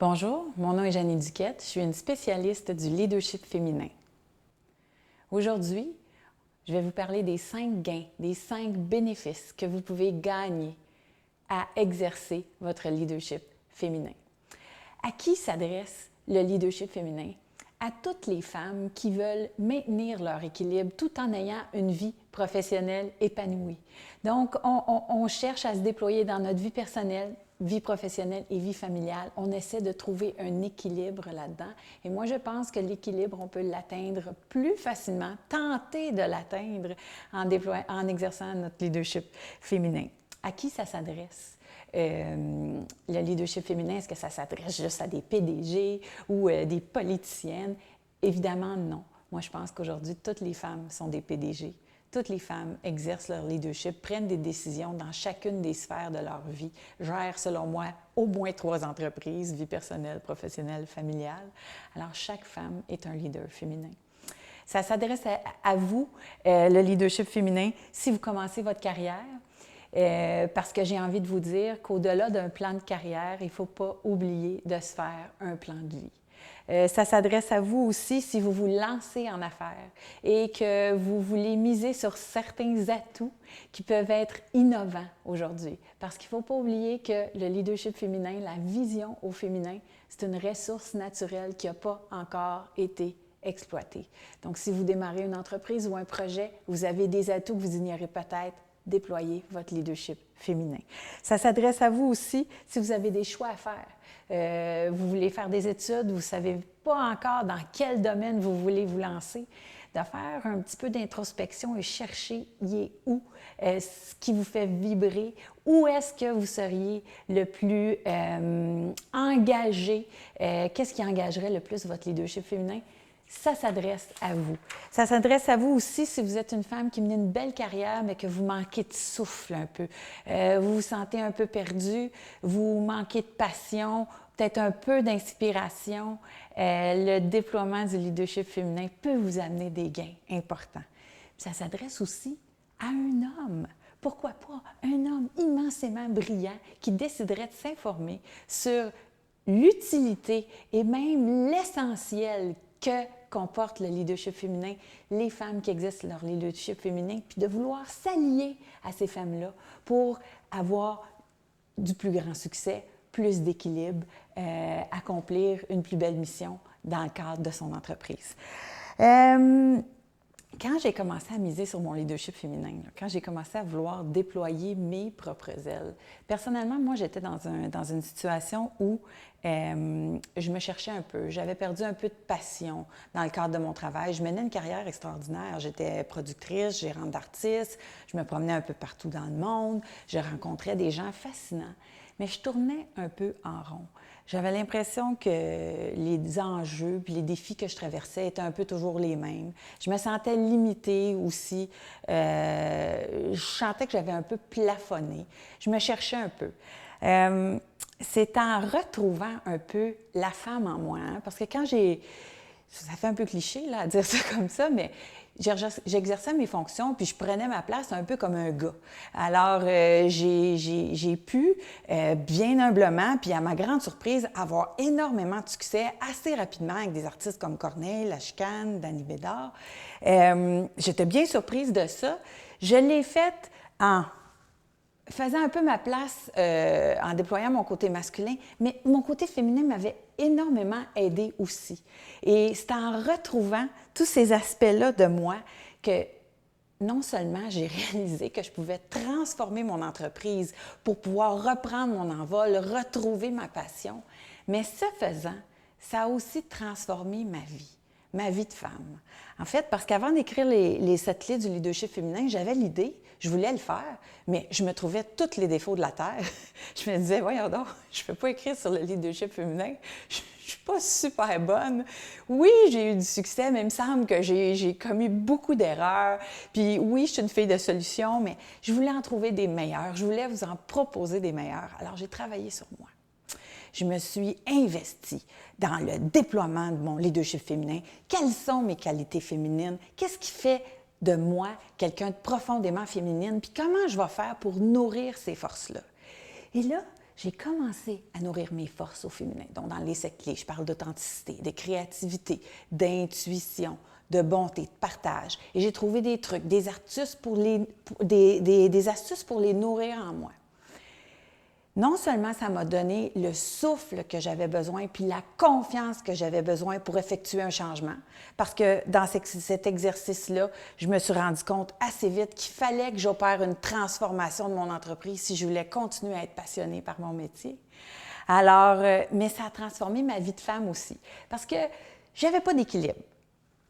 Bonjour, mon nom est Jeannie Duquette, je suis une spécialiste du leadership féminin. Aujourd'hui, je vais vous parler des 5 gains, des 5 bénéfices que vous pouvez gagner à exercer votre leadership féminin. À qui s'adresse le leadership féminin? À toutes les femmes qui veulent maintenir leur équilibre tout en ayant une vie professionnelle épanouie. Donc, on cherche à se déployer dans notre vie personnelle, vie professionnelle et vie familiale. On essaie de trouver un équilibre là-dedans. Et moi, je pense que l'équilibre, on peut l'atteindre plus facilement, tenter de l'atteindre en exerçant notre leadership féminin. À qui ça s'adresse? Le leadership féminin, est-ce que ça s'adresse juste à des PDG ou des politiciennes? Évidemment, non. Moi, je pense qu'aujourd'hui, toutes les femmes sont des PDG. Toutes les femmes exercent leur leadership, prennent des décisions dans chacune des sphères de leur vie, gèrent, selon moi, au moins 3 entreprises, vie personnelle, professionnelle, familiale. Alors, chaque femme est un leader féminin. Ça s'adresse à vous, le leadership féminin, si vous commencez votre carrière. Parce que j'ai envie de vous dire qu'au-delà d'un plan de carrière, il ne faut pas oublier de se faire un plan de vie. Ça s'adresse à vous aussi si vous vous lancez en affaires et que vous voulez miser sur certains atouts qui peuvent être innovants aujourd'hui. Parce qu'il ne faut pas oublier que le leadership féminin, la vision au féminin, c'est une ressource naturelle qui n'a pas encore été exploitée. Donc, si vous démarrez une entreprise ou un projet, vous avez des atouts que vous ignorez peut-être, déployer votre leadership féminin. Ça s'adresse à vous aussi si vous avez des choix à faire. Vous voulez faire des études, vous ne savez pas encore dans quel domaine vous voulez vous lancer, de faire un petit peu d'introspection et chercher il est où, ce qui vous fait vibrer, où est-ce que vous seriez le plus engagé, qu'est-ce qui engagerait le plus votre leadership féminin? Ça s'adresse à vous. Ça s'adresse à vous aussi si vous êtes une femme qui mène une belle carrière, mais que vous manquez de souffle un peu. Vous vous sentez un peu perdu, vous manquez de passion, peut-être un peu d'inspiration. Le déploiement du leadership féminin peut vous amener des gains importants. Ça s'adresse aussi à un homme. Pourquoi pas un homme immensément brillant qui déciderait de s'informer sur l'utilité et même l'essentiel que comporte le leadership féminin, les femmes qui exercent leur leadership féminin, puis de vouloir s'allier à ces femmes-là pour avoir du plus grand succès, plus d'équilibre, accomplir une plus belle mission dans le cadre de son entreprise. Quand j'ai commencé à miser sur mon leadership féminin, quand j'ai commencé à vouloir déployer mes propres ailes, personnellement, moi, j'étais dans une situation où je me cherchais un peu. J'avais perdu un peu de passion dans le cadre de mon travail. Je menais une carrière extraordinaire. J'étais productrice, gérante d'artistes, je me promenais un peu partout dans le monde, je rencontrais des gens fascinants, mais je tournais un peu en rond. J'avais l'impression que les enjeux puis les défis que je traversais étaient un peu toujours les mêmes. Je me sentais limitée aussi. Je sentais que j'avais un peu plafonné. Je me cherchais un peu. C'est en retrouvant un peu la femme en moi, hein, parce que quand j'ai... Ça fait un peu cliché là, à dire ça comme ça, mais j'exerçais mes fonctions puis je prenais ma place un peu comme un gars. Alors, j'ai pu, bien humblement, puis à ma grande surprise, avoir énormément de succès assez rapidement avec des artistes comme Corneille, La Chicane, Danny Bédard. J'étais bien surprise de ça. Je l'ai faite en faisant un peu ma place en déployant mon côté masculin, mais mon côté féminin m'avait énormément aidée aussi. Et c'est en retrouvant tous ces aspects-là de moi que non seulement j'ai réalisé que je pouvais transformer mon entreprise pour pouvoir reprendre mon envol, retrouver ma passion, mais ce faisant, ça a aussi transformé ma vie de femme. En fait, parce qu'avant d'écrire les 7 clés du leadership féminin, j'avais l'idée, je voulais le faire, mais je me trouvais tous les défauts de la terre. Je me disais, voyons donc, je ne peux pas écrire sur le leadership féminin, je ne suis pas super bonne. Oui, j'ai eu du succès, mais il me semble que j'ai commis beaucoup d'erreurs. Puis oui, je suis une fille de solution, mais je voulais en trouver des meilleurs, je voulais vous en proposer des meilleurs. Alors, j'ai travaillé sur moi. Je me suis investie dans le déploiement de mon leadership féminin. Quelles sont mes qualités féminines? Qu'est-ce qui fait de moi quelqu'un de profondément féminine? Puis comment je vais faire pour nourrir ces forces-là? Et là, j'ai commencé à nourrir mes forces au féminin. Donc, dans les 7 clés, je parle d'authenticité, de créativité, d'intuition, de bonté, de partage. Et j'ai trouvé des trucs, des astuces pour des astuces pour les nourrir en moi. Non seulement ça m'a donné le souffle que j'avais besoin, puis la confiance que j'avais besoin pour effectuer un changement, parce que dans cet exercice-là, je me suis rendu compte assez vite qu'il fallait que j'opère une transformation de mon entreprise si je voulais continuer à être passionnée par mon métier. Alors, mais ça a transformé ma vie de femme aussi, parce que j'avais pas d'équilibre.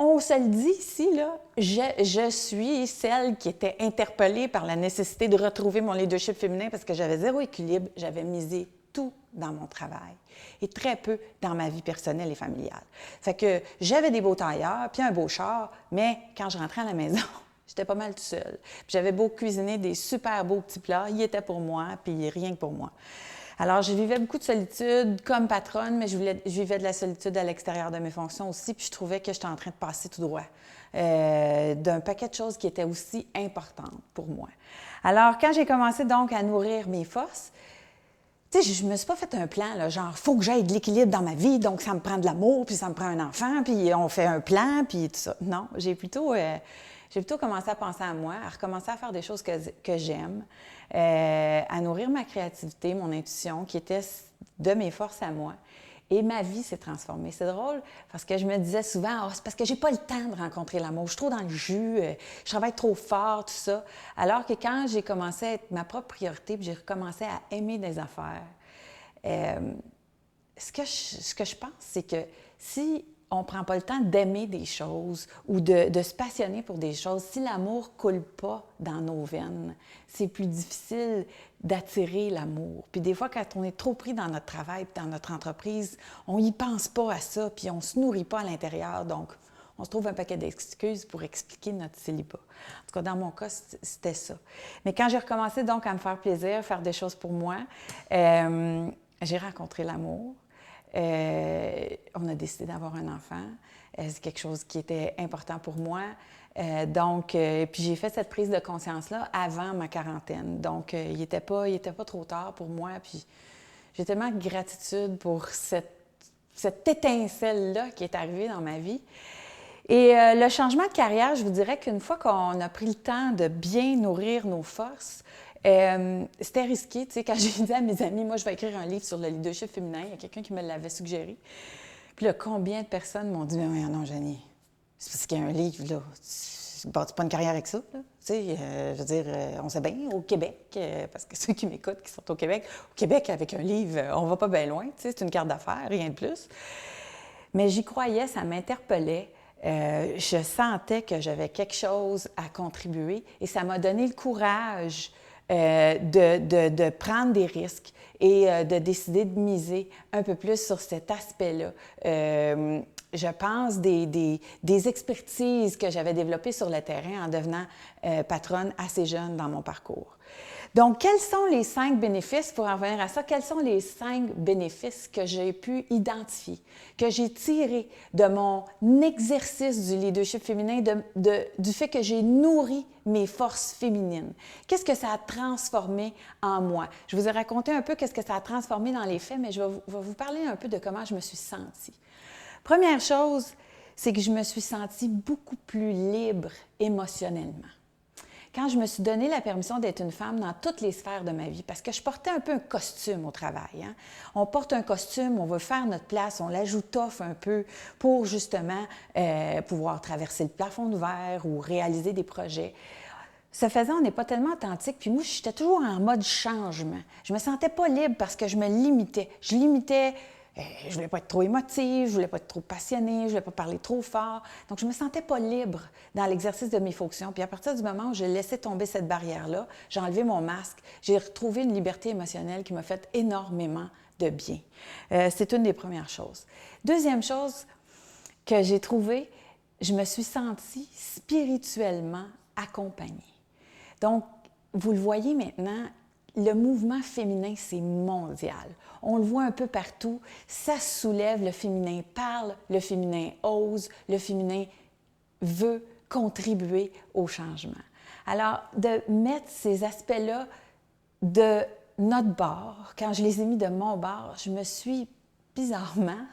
On se le dit ici, là, je suis celle qui était interpellée par la nécessité de retrouver mon leadership féminin parce que j'avais zéro équilibre, j'avais misé tout dans mon travail et très peu dans ma vie personnelle et familiale. Fait que j'avais des beaux tailleurs, puis un beau char, mais quand je rentrais à la maison, j'étais pas mal toute seule. Puis j'avais beau cuisiner des super beaux petits plats, ils étaient pour moi, puis rien que pour moi. Alors, je vivais beaucoup de solitude comme patronne, mais je vivais de la solitude à l'extérieur de mes fonctions aussi, puis je trouvais que j'étais en train de passer tout droit d'un paquet de choses qui étaient aussi importantes pour moi. Alors, quand j'ai commencé donc à nourrir mes forces, tu sais, je me suis pas fait un plan, là, genre, il faut que j'aille de l'équilibre dans ma vie, donc ça me prend de l'amour, puis ça me prend un enfant, puis on fait un plan, puis tout ça. Non, j'ai plutôt commencé à penser à moi, à recommencer à faire des choses que j'aime, à nourrir ma créativité, mon intuition, qui était de mes forces à moi. Et ma vie s'est transformée. C'est drôle parce que je me disais souvent, oh, c'est parce que j'ai pas le temps de rencontrer l'amour. Je suis trop dans le jus, je travaille trop fort, tout ça. Alors que quand j'ai commencé à être ma propre priorité, puis j'ai recommencé à aimer des affaires, ce que je pense, c'est que si on ne prend pas le temps d'aimer des choses ou de se passionner pour des choses, si l'amour ne coule pas dans nos veines, c'est plus difficile d'attirer l'amour. Puis des fois, quand on est trop pris dans notre travail, dans notre entreprise, on n'y pense pas à ça, puis on ne se nourrit pas à l'intérieur. Donc, on se trouve un paquet d'excuses pour expliquer notre célibat. En tout cas, dans mon cas, c'était ça. Mais quand j'ai recommencé donc à me faire plaisir, faire des choses pour moi, j'ai rencontré l'amour. On a décidé d'avoir un enfant. C'est quelque chose qui était important pour moi. Puis j'ai fait cette prise de conscience-là avant ma quarantaine. Donc, il n'était pas trop tard pour moi. Puis j'ai tellement de gratitude pour cette étincelle-là qui est arrivée dans ma vie. Et le changement de carrière, je vous dirais qu'une fois qu'on a pris le temps de bien nourrir nos forces, c'était risqué. Tu sais, quand j'ai dit à mes amis, moi, je vais écrire un livre sur le leadership féminin, il y a quelqu'un qui me l'avait suggéré. Puis là, combien de personnes m'ont dit, mais non, Jenny, c'est parce qu'il y a un livre, là. Tu bâtis pas une carrière avec ça, là. Tu sais, je veux dire, on sait bien, au Québec, parce que ceux qui m'écoutent, qui sont au Québec, avec un livre, on va pas bien loin. Tu sais, c'est une carte d'affaires, rien de plus. Mais j'y croyais, ça m'interpellait. Je sentais que j'avais quelque chose à contribuer et ça m'a donné le courage de prendre des risques et de décider de miser un peu plus sur cet aspect-là. Je pense des expertises que j'avais développées sur le terrain en devenant patronne assez jeune dans mon parcours. Donc, quels sont les 5 bénéfices, pour en revenir à ça, quels sont les 5 bénéfices que j'ai pu identifier, que j'ai tirés de mon exercice du leadership féminin, du fait que j'ai nourri mes forces féminines? Qu'est-ce que ça a transformé en moi? Je vous ai raconté un peu qu'est-ce que ça a transformé dans les faits, mais je vais vous parler un peu de comment je me suis sentie. Première chose, c'est que je me suis sentie beaucoup plus libre émotionnellement. Quand je me suis donné la permission d'être une femme dans toutes les sphères de ma vie, parce que je portais un peu un costume au travail. Hein? On porte un costume, on veut faire notre place, on l'ajoutoffe un peu pour justement pouvoir traverser le plafond de verre ou réaliser des projets. Ce faisant, on n'est pas tellement authentique. Puis moi, j'étais toujours en mode changement. Je me sentais pas libre parce que je me limitais. Je limitais. Je voulais pas être trop émotive, je voulais pas être trop passionnée, je voulais pas parler trop fort. Donc, je me sentais pas libre dans l'exercice de mes fonctions. Puis à partir du moment où j'ai laissé tomber cette barrière-là, j'ai enlevé mon masque, j'ai retrouvé une liberté émotionnelle qui m'a fait énormément de bien. C'est une des premières choses. Deuxième chose que j'ai trouvée, je me suis sentie spirituellement accompagnée. Donc, vous le voyez maintenant, le mouvement féminin, c'est mondial. On le voit un peu partout. Ça se soulève, le féminin parle, le féminin ose, le féminin veut contribuer au changement. Alors, de mettre ces aspects-là de notre bord, quand je les ai mis de mon bord, je me suis bizarrement,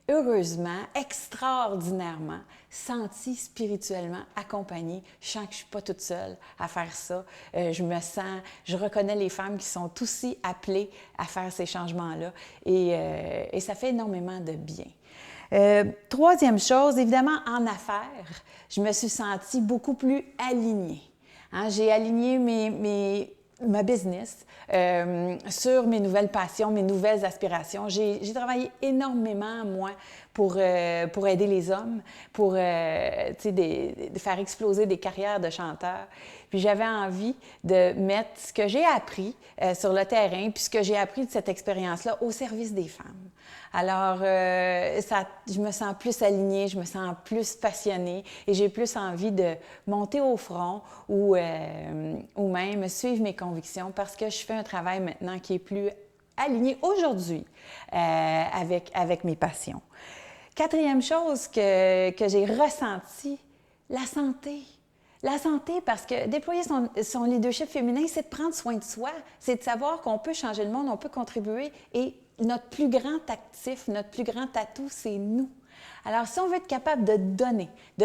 heureusement, extraordinairement sentie spirituellement accompagnée. Je sens que je ne suis pas toute seule à faire ça. Je reconnais les femmes qui sont aussi appelées à faire ces changements-là et ça fait énormément de bien. Troisième chose, évidemment, en affaires, je me suis sentie beaucoup plus alignée. Hein, j'ai aligné ma business sur mes nouvelles passions, mes nouvelles aspirations. J'ai travaillé énormément, moi, pour aider les hommes, pour de faire exploser des carrières de chanteurs. Puis j'avais envie de mettre ce que j'ai appris sur le terrain, puis ce que j'ai appris de cette expérience-là au service des femmes. Alors, je me sens plus alignée, je me sens plus passionnée et j'ai plus envie de monter au front ou même suivre mes convictions parce que je fais un travail maintenant qui est plus aligné aujourd'hui avec mes passions. Quatrième chose que j'ai ressentie, la santé. La santé, parce que déployer son leadership féminin, c'est de prendre soin de soi, c'est de savoir qu'on peut changer le monde, on peut contribuer et notre plus grand actif, notre plus grand atout, c'est nous. Alors, si on veut être capable de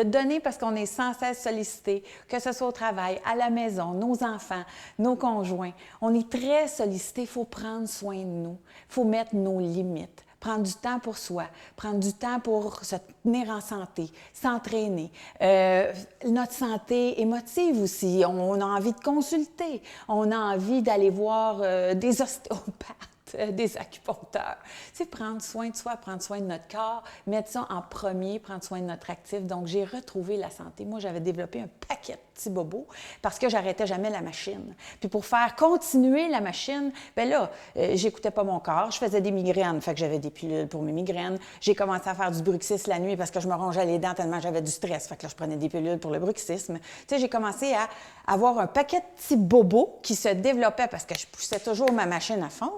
donner parce qu'on est sans cesse sollicité, que ce soit au travail, à la maison, nos enfants, nos conjoints, on est très sollicité, il faut prendre soin de nous, il faut mettre nos limites. Prendre du temps pour soi, prendre du temps pour se tenir en santé, s'entraîner. Notre santé émotive aussi, on a envie de consulter, on a envie d'aller voir des ostéopathes, des acupuncteurs. C'est prendre soin de soi, prendre soin de notre corps, mettre ça en premier, prendre soin de notre actif. Donc, j'ai retrouvé la santé. Moi, j'avais développé un paquet de petits bobos parce que j'arrêtais jamais la machine. Puis pour faire continuer la machine, bien là, j'écoutais pas mon corps, je faisais des migraines, fait que j'avais des pilules pour mes migraines. J'ai commencé à faire du bruxisme la nuit parce que je me rongeais les dents tellement j'avais du stress, fait que là, je prenais des pilules pour le bruxisme. Tu sais, j'ai commencé à avoir un paquet de petits bobos qui se développaient parce que je poussais toujours ma machine à fond.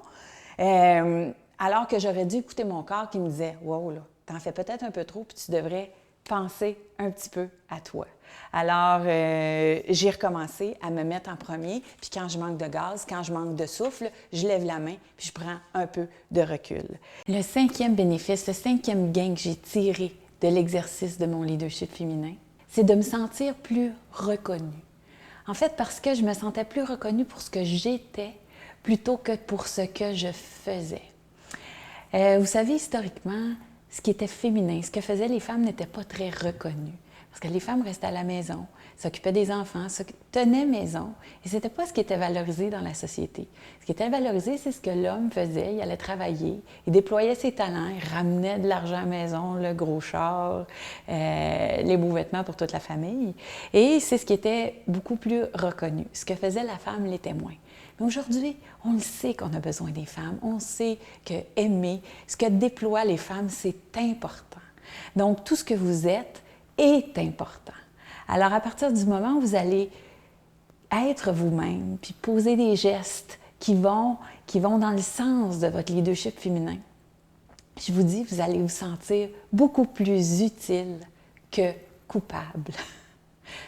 Alors que j'aurais dû écouter mon corps qui me disait « Wow, là, t'en fais peut-être un peu trop, puis tu devrais penser un petit peu à toi. » Alors, j'ai recommencé à me mettre en premier, puis quand je manque de gaz, quand je manque de souffle, je lève la main, puis je prends un peu de recul. Le cinquième bénéfice, le cinquième gain que j'ai tiré de l'exercice de mon leadership féminin, c'est de me sentir plus reconnue. En fait, parce que je me sentais plus reconnue pour ce que j'étais, plutôt que pour ce que je faisais. Vous savez, historiquement, ce qui était féminin, ce que faisaient les femmes n'était pas très reconnu. Parce que les femmes restaient à la maison, s'occupaient des enfants, tenaient maison, et ce n'était pas ce qui était valorisé dans la société. Ce qui était valorisé, c'est ce que l'homme faisait. Il allait travailler, il déployait ses talents, il ramenait de l'argent à la maison, le gros char, les beaux vêtements pour toute la famille. Et c'est ce qui était beaucoup plus reconnu. Ce que faisait la femme l'était moins. Mais aujourd'hui, on le sait qu'on a besoin des femmes. On sait que aimer, ce que déploient les femmes, c'est important. Donc, tout ce que vous êtes est important. Alors, à partir du moment où vous allez être vous-même, puis poser des gestes qui vont dans le sens de votre leadership féminin, je vous dis, vous allez vous sentir beaucoup plus utile que coupable.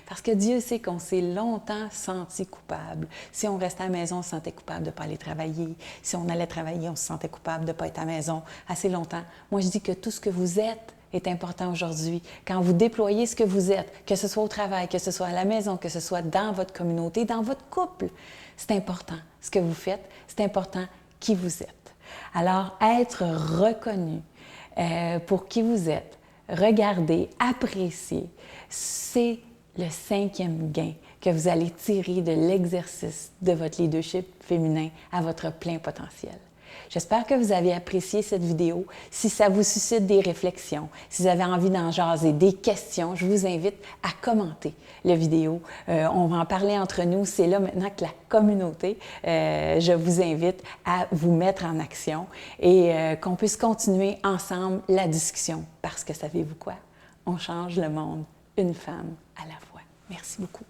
Parce que Dieu sait qu'on s'est longtemps senti coupable. Si on restait à la maison, on se sentait coupable de ne pas aller travailler. Si on allait travailler, on se sentait coupable de ne pas être à la maison assez longtemps. Moi, je dis que tout ce que vous êtes est important aujourd'hui. Quand vous déployez ce que vous êtes, que ce soit au travail, que ce soit à la maison, que ce soit dans votre communauté, dans votre couple, c'est important. Ce que vous faites, c'est important qui vous êtes. Alors, être reconnu pour qui vous êtes, regarder, apprécier, c'est le cinquième gain que vous allez tirer de l'exercice de votre leadership féminin à votre plein potentiel. J'espère que vous avez apprécié cette vidéo. Si ça vous suscite des réflexions, si vous avez envie d'en jaser, des questions, je vous invite à commenter la vidéo. On va en parler entre nous. C'est là maintenant que la communauté, je vous invite à vous mettre en action et qu'on puisse continuer ensemble la discussion. Parce que savez-vous quoi? On change le monde une femme à la fois. Merci beaucoup.